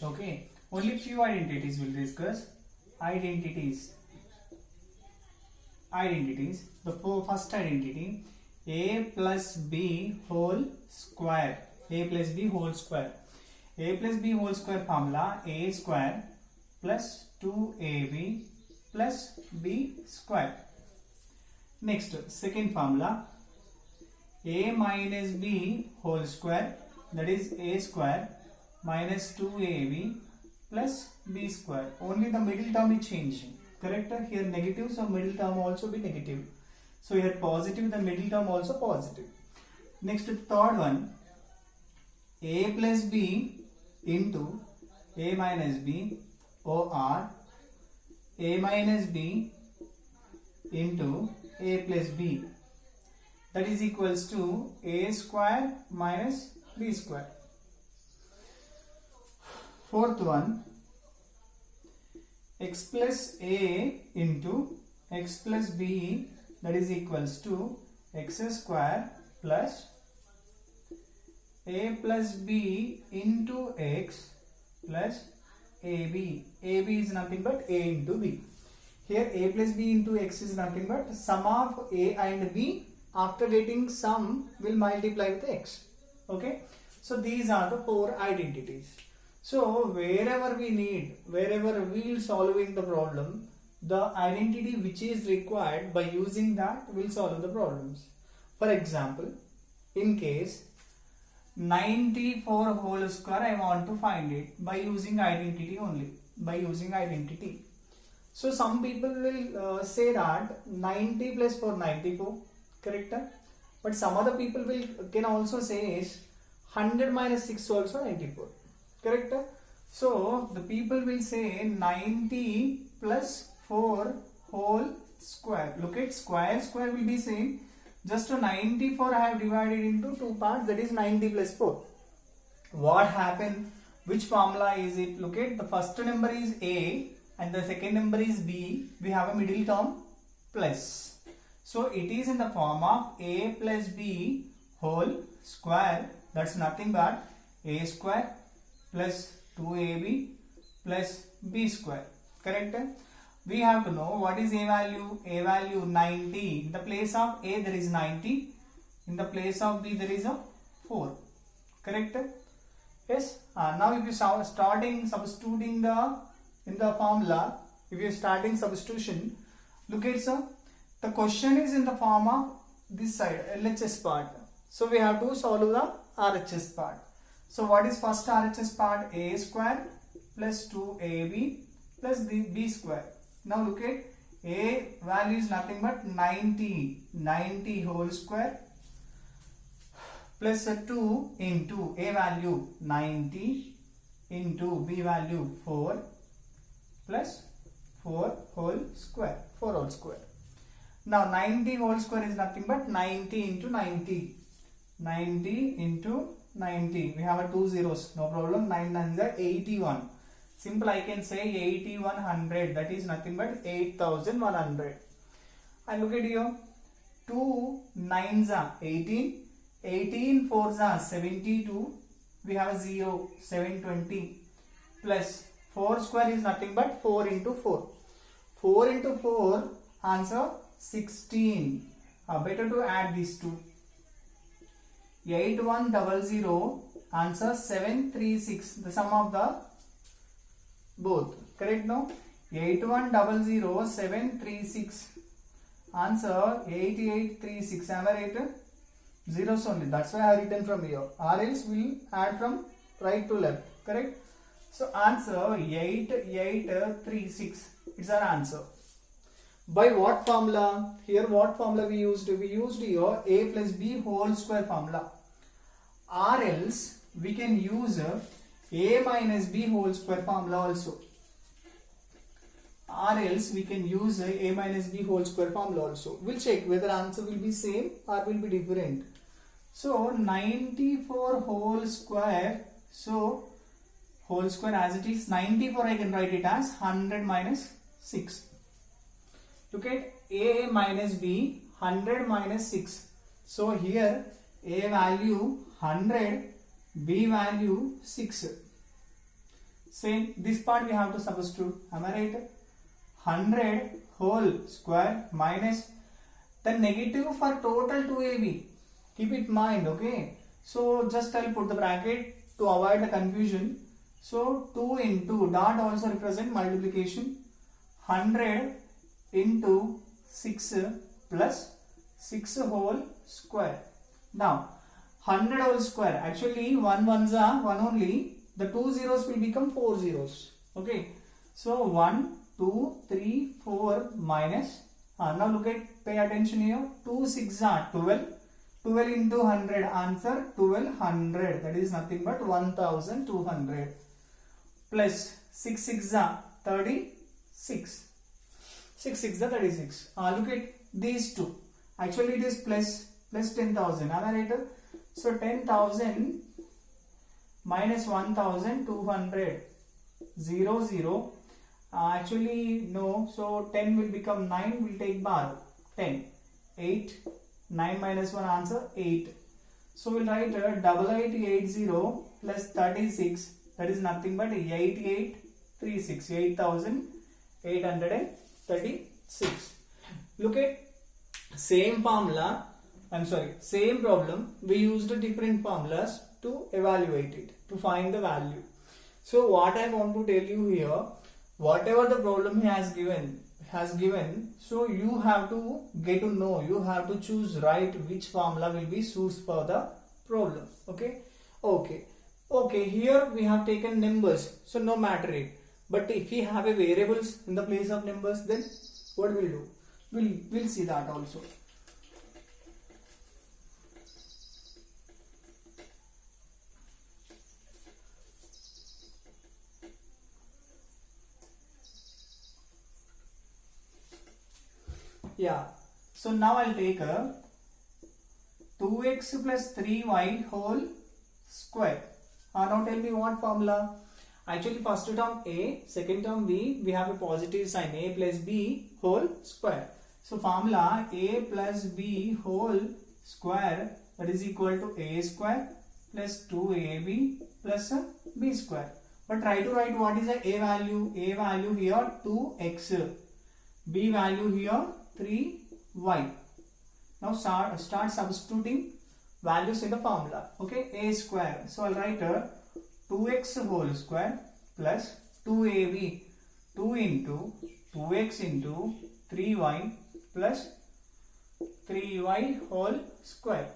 Okay, only few identities will discuss. Identities. The first identity, a plus b whole square. A plus b whole square. A plus b whole square formula, a square plus 2ab plus b square. Next, second formula, a minus b whole square, that is a square minus 2ab plus b square. Only the middle term is changing. Correct? Here negative, so middle term also be negative. So here positive, the middle term also positive. Next, third one, a plus b into a minus b or a minus b into a plus b, that is equals to a square minus b square. Fourth one, x plus a into x plus b, that is equals to x square plus a plus b into x plus ab. ab is nothing but a into b. Here a plus b into x is nothing but sum of a and b. After getting sum will multiply with x. Okay. So these are the four identities. So wherever we need, wherever we will solving the problem, the identity which is required, by using that will solve the problems. For example, in case 94 whole square, I want to find it by using identity only, by using identity. So some people will say that 90 plus 4 94, correct? But some other people can also say is 100 minus 6 also 94, correct? So the people will say 90 plus 4 whole square. Look at square will be same. Just to 94 I have divided into two parts, that is 90 plus 4. What happened? Which formula is it? Look at the first number is a and the second number is b. We have a middle term plus. So it is in the form of a plus b whole square. That's nothing but a square plus 2ab plus b square. Correct? We have to know what is a value. A value 90. In the place of a there is 90. In the place of b there is a 4. Correct? Yes. Now if you starting substituting in the formula, if you are starting substitution, look at sir. The question is in the form of this side, LHS part. So we have to solve the RHS part. So what is first RHS part? A square plus 2ab plus b square. Now look at a value is nothing but 90 whole square plus 2 into a value 90 into b value 4 plus 4 whole square. Now 90 whole square is nothing but 90 into 90. 90 into 90. We have a 2 zeros. No problem. 9 9s are 81. Simple, I can say 8100. That is nothing but 8100. And look at here. 2 9s are 18. 18 4s are 72. We have a 0. 720. Plus 4 square is nothing but 4 into 4. 4 into 4 answer 16. Better to add these two. 8100 answer 736. The sum of the both. Correct now? 8100 736. Answer 8836. Am I right? Zeros only. That's why I have written from here. Or else we'll add from right to left. Correct? So answer 8836. It's our answer. By what formula? Here what formula we used? We used here a plus b whole square formula. Or else we can use a minus b whole square formula also. Or else we can use a minus b whole square formula also. We'll check whether answer will be same or will be different. So 94 whole square. So whole square as it is 94, I can write it as 100 minus 6. Look at a minus b 100 minus 6. So here a value 100, b value 6. Same, this part we have to substitute. Am I right? 100 whole square minus the negative for total 2ab. Keep it in mind, okay? So just I'll put the bracket to avoid the confusion. So 2 into dot also represent multiplication. 100 into 6 plus 6 whole square. Now 100 whole square, actually 1 ones are 1 only, the 2 zeros will become 4 zeros. Okay, so 1, 2, 3, 4 minus, now look at, pay attention here, 2 6 are 12, 12 into 100, answer 1200, that is nothing but 1200, plus 6 6 are 36, 6 6 are 36. Look at these two, actually it is plus 10,000, am I right? So 10,000 minus 1,200, 0 0, actually no, so 10 will become 9, will take bar, 10, 8, 9 minus 1, answer 8. So we'll write 8880 plus 36, that is nothing but 8836, 8,836. Look at same formula, same problem, we used different formulas to evaluate it, to find the value. So what I want to tell you here, whatever the problem he has given, so you have to get to know, you have to choose right which formula will be suits for the problem. Okay, here we have taken numbers, so no matter it. But if we have a variables in the place of numbers, then what we'll do? We'll see that also. Yeah, so now I'll take a 2x plus 3y whole square. Now tell me what formula? Actually first term a, second term b, we have a positive sign, a plus b whole square. So formula a plus b whole square, that is equal to a square plus 2ab plus b square. But try to write what is the a value. A value here 2x, b value here 3y. Now start substituting values in the formula. Okay, a square. So I'll write 2x whole square plus 2ab, 2 into 2x into 3y plus 3y whole square.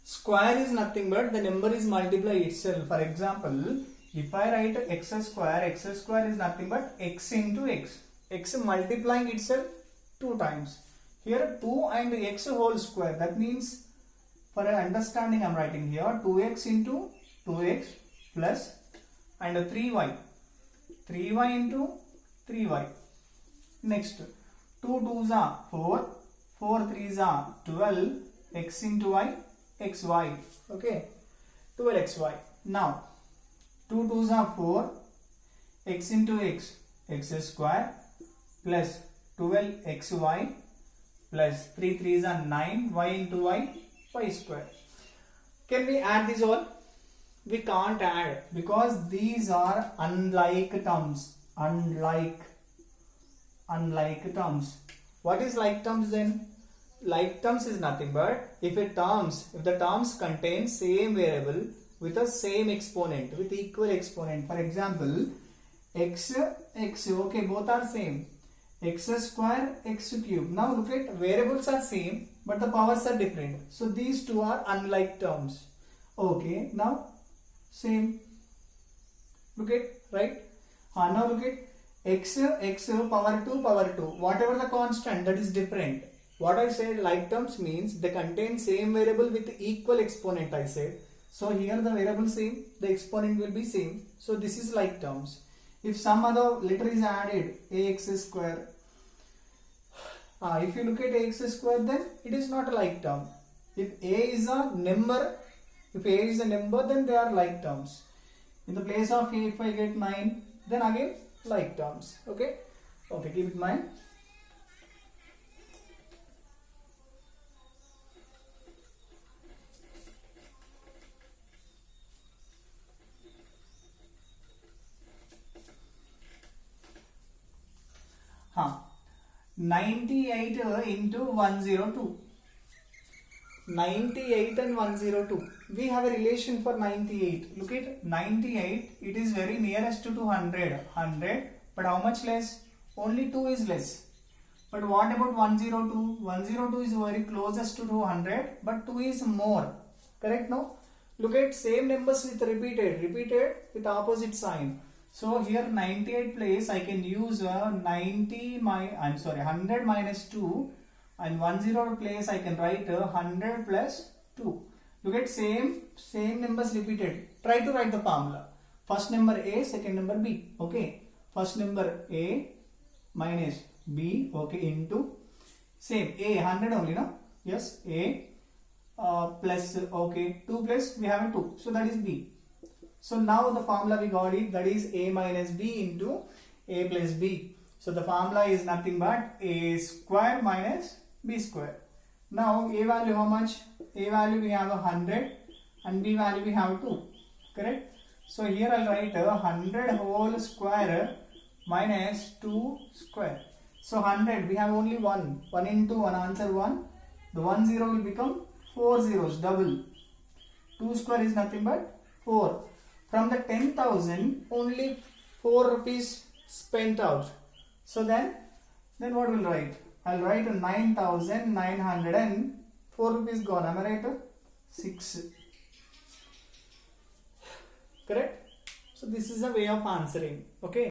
Square is nothing but the number is multiply itself. For example, if I write x square is nothing but x into x. X multiplying itself 2 times. Here 2 and x whole square, that means for understanding I am writing here 2x into 2x plus and 3y into 3y. Next 2 2s are 4, 4 3s are 12, x into y, xy. Okay, 12xy. Now 2 2s are 4, x into x, x square plus 12xy plus 3 3s are 9, y into y, y square. Can we add this all? We can't add because these are unlike terms. Unlike terms. What is like terms then? Like terms is nothing but if the terms contain same variable with the same exponent, with equal exponent. For example, x, okay, both are same. X square, x cube. Now look at, variables are same but the powers are different. So these two are unlike terms. Okay, now same. Look at, right? Now look at x power 2. Whatever the constant, that is different. What I said, like terms means they contain same variable with equal exponent, I said. So here the variable same, the exponent will be same. So this is like terms. If some other letter is added, ax square. If you look at ax square, then it is not a like term. If a is a number, then they are like terms. In the place of a, if I get 9, then again like terms. Okay, keep it in mind. 98 into 102. 98 and 102. We have a relation for 98. Look at 98. It is very nearest to 200. 100. But how much less? Only 2 is less. But what about 102? 102 is very closest to 200. But 2 is more. Correct? No? Look at same numbers with repeated with opposite sign. So here 98 place I can use 100 minus 2, and 10 place I can write 100 plus 2. Look at same numbers repeated. Try to write the formula. First number A, second number B. Okay. First number A minus B. Okay, into same A 100 only, no? Yes, A plus, okay, 2 plus we have a 2, so that is B. So now the formula we got it, that is A minus B into A plus B. So the formula is nothing but A square minus B square. Now A value how much? A value we have 100 and B value we have 2, correct? So here I'll write 100 whole square minus 2 square. So 100 we have only 1 into 1, answer 1. The 10 will become 4 zeros, double. 2 square is nothing but 4. From the 10,000, only 4 rupees spent out. So then what will write? I'll write 9,904 rupees gone. Am I right? 6. Correct? So this is a way of answering. Okay.